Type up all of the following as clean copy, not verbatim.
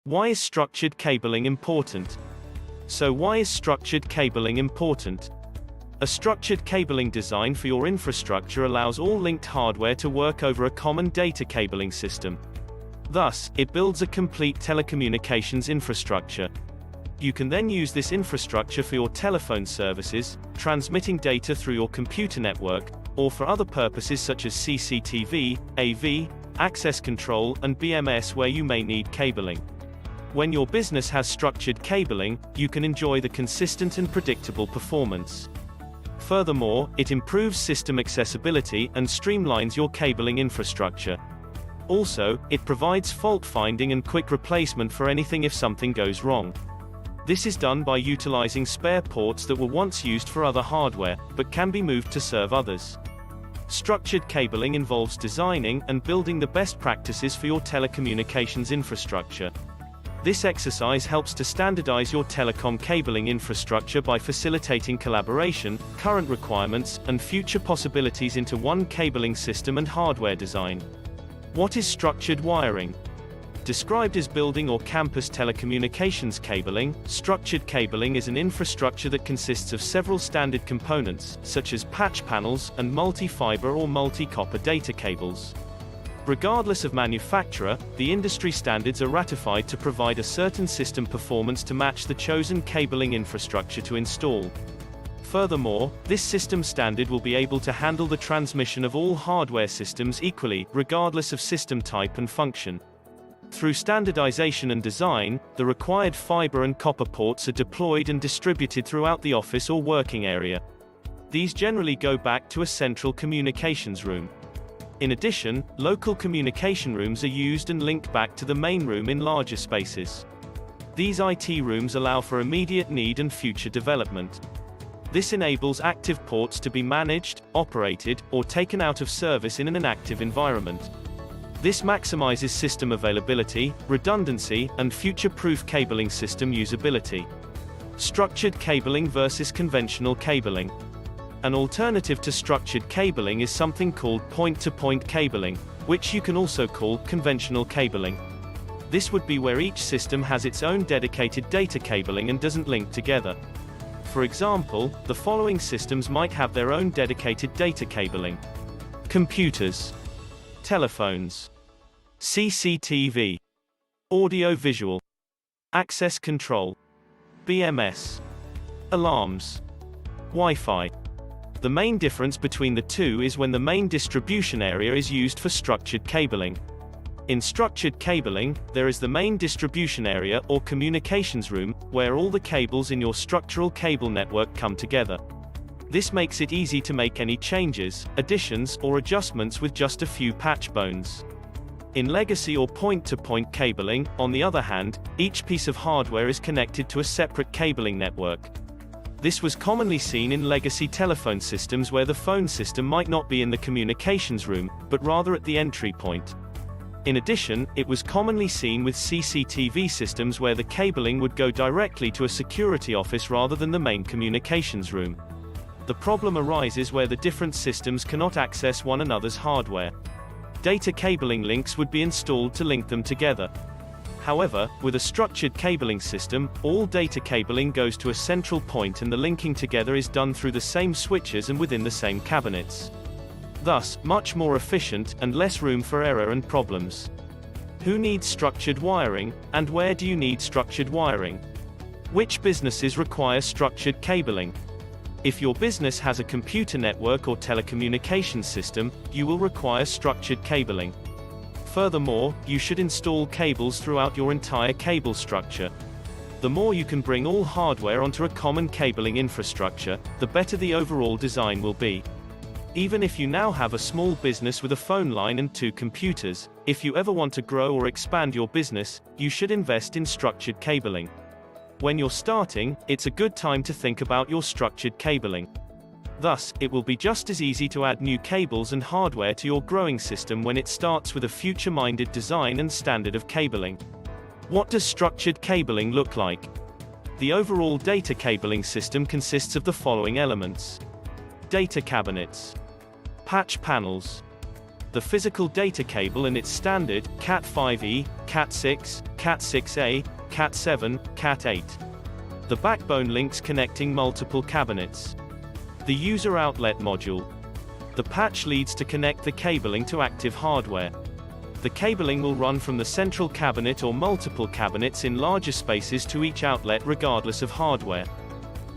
Why is structured cabling important? So why is structured cabling important? A structured cabling design for your infrastructure allows all linked hardware to work over a common data cabling system. Thus, it builds a complete telecommunications infrastructure. You can then use this infrastructure for your telephone services, transmitting data through your computer network, or for other purposes such as CCTV, AV, access control, and BMS where you may need cabling. When your business has structured cabling, you can enjoy the consistent and predictable performance. Furthermore, it improves system accessibility and streamlines your cabling infrastructure. Also, it provides fault finding and quick replacement for anything if something goes wrong. This is done by utilizing spare ports that were once used for other hardware, but can be moved to serve others. Structured cabling involves designing and building the best practices for your telecommunications infrastructure. This exercise helps to standardize your telecom cabling infrastructure by facilitating collaboration, current requirements, and future possibilities into one cabling system and hardware design. What is structured wiring? Described as building or campus telecommunications cabling, structured cabling is an infrastructure that consists of several standard components, such as patch panels, and multi-fiber or multi-copper data cables. Regardless of manufacturer, the industry standards are ratified to provide a certain system performance to match the chosen cabling infrastructure to install. Furthermore, this system standard will be able to handle the transmission of all hardware systems equally, regardless of system type and function. Through standardization and design, the required fiber and copper ports are deployed and distributed throughout the office or working area. These generally go back to a central communications room. In addition, local communication rooms are used and linked back to the main room in larger spaces. These IT rooms allow for immediate need and future development. This enables active ports to be managed, operated, or taken out of service in an inactive environment. This maximizes system availability, redundancy, and future-proof cabling system usability. Structured cabling versus conventional cabling. An alternative to structured cabling is something called point-to-point cabling, which you can also call conventional cabling. This would be where each system has its own dedicated data cabling and doesn't link together. For example, the following systems might have their own dedicated data cabling: computers, telephones, CCTV, audio-visual, access control, BMS, alarms, Wi-Fi. The main difference between the two is when the main distribution area is used for structured cabling. In structured cabling, there is the main distribution area or communications room, where all the cables in your structural cable network come together. This makes it easy to make any changes, additions, or adjustments with just a few patch bones. In legacy or point-to-point cabling, on the other hand, each piece of hardware is connected to a separate cabling network. This was commonly seen in legacy telephone systems where the phone system might not be in the communications room, but rather at the entry point. In addition, it was commonly seen with CCTV systems where the cabling would go directly to a security office rather than the main communications room. The problem arises where the different systems cannot access one another's hardware. Data cabling links would be installed to link them together. However, with a structured cabling system, all data cabling goes to a central point and the linking together is done through the same switches and within the same cabinets. Thus, much more efficient, and less room for error and problems. Who needs structured wiring, and where do you need structured wiring? Which businesses require structured cabling? If your business has a computer network or telecommunications system, you will require structured cabling. Furthermore, you should install cables throughout your entire cable structure. The more you can bring all hardware onto a common cabling infrastructure, the better the overall design will be. Even if you now have a small business with a phone line and 2 computers, if you ever want to grow or expand your business, you should invest in structured cabling. When you're starting, it's a good time to think about your structured cabling. Thus, it will be just as easy to add new cables and hardware to your growing system when it starts with a future-minded design and standard of cabling. What does structured cabling look like? The overall data cabling system consists of the following elements: data cabinets, patch panels, the physical data cable and its standard, Cat5e, Cat6, Cat6a, Cat7, Cat8. The backbone links connecting multiple cabinets. The user outlet module. The patch leads to connect the cabling to active hardware. The cabling will run from the central cabinet or multiple cabinets in larger spaces to each outlet regardless of hardware.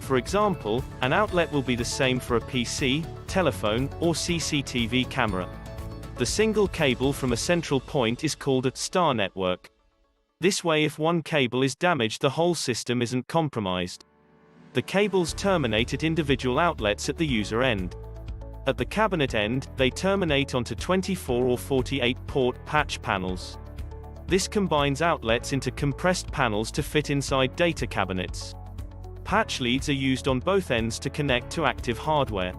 For example, an outlet will be the same for a PC, telephone, or CCTV camera. The single cable from a central point is called a star network. This way, if one cable is damaged, the whole system isn't compromised. The cables terminate at individual outlets at the user end. At the cabinet end, they terminate onto 24 or 48 port patch panels. This combines outlets into compressed panels to fit inside data cabinets. Patch leads are used on both ends to connect to active hardware.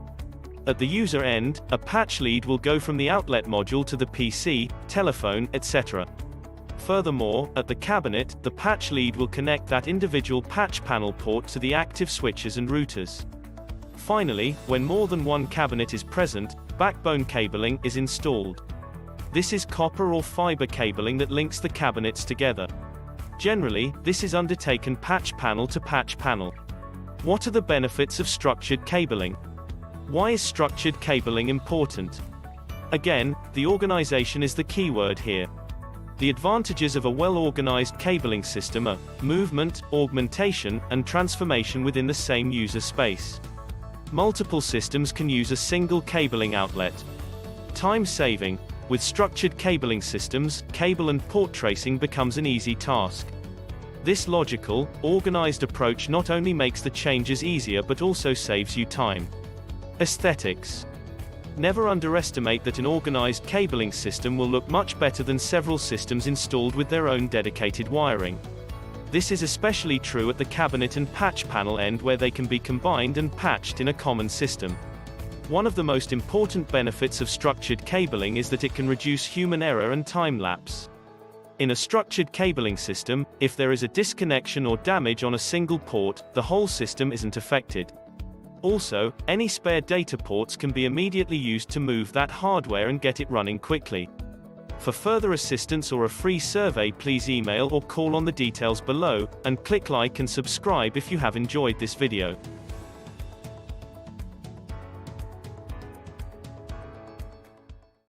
At the user end, a patch lead will go from the outlet module to the PC, telephone, etc. Furthermore, at the cabinet, the patch lead will connect that individual patch panel port to the active switches and routers. Finally, when more than one cabinet is present, backbone cabling is installed. This is copper or fiber cabling that links the cabinets together. Generally, this is undertaken patch panel to patch panel. What are the benefits of structured cabling? Why is structured cabling important? Again, the organization is the keyword here. The advantages of a well-organized cabling system are movement, augmentation, and transformation within the same user space. Multiple systems can use a single cabling outlet. Time saving. With structured cabling systems, cable and port tracing becomes an easy task. This logical, organized approach not only makes the changes easier but also saves you time. Aesthetics. Never underestimate that an organized cabling system will look much better than several systems installed with their own dedicated wiring. This is especially true at the cabinet and patch panel end, where they can be combined and patched in a common system. One of the most important benefits of structured cabling is that it can reduce human error and time lapse. In a structured cabling system, if there is a disconnection or damage on a single port, the whole system isn't affected. Also, any spare data ports can be immediately used to move that hardware and get it running quickly. For further assistance or a free survey, please email or call on the details below, and click like and subscribe if you have enjoyed this video.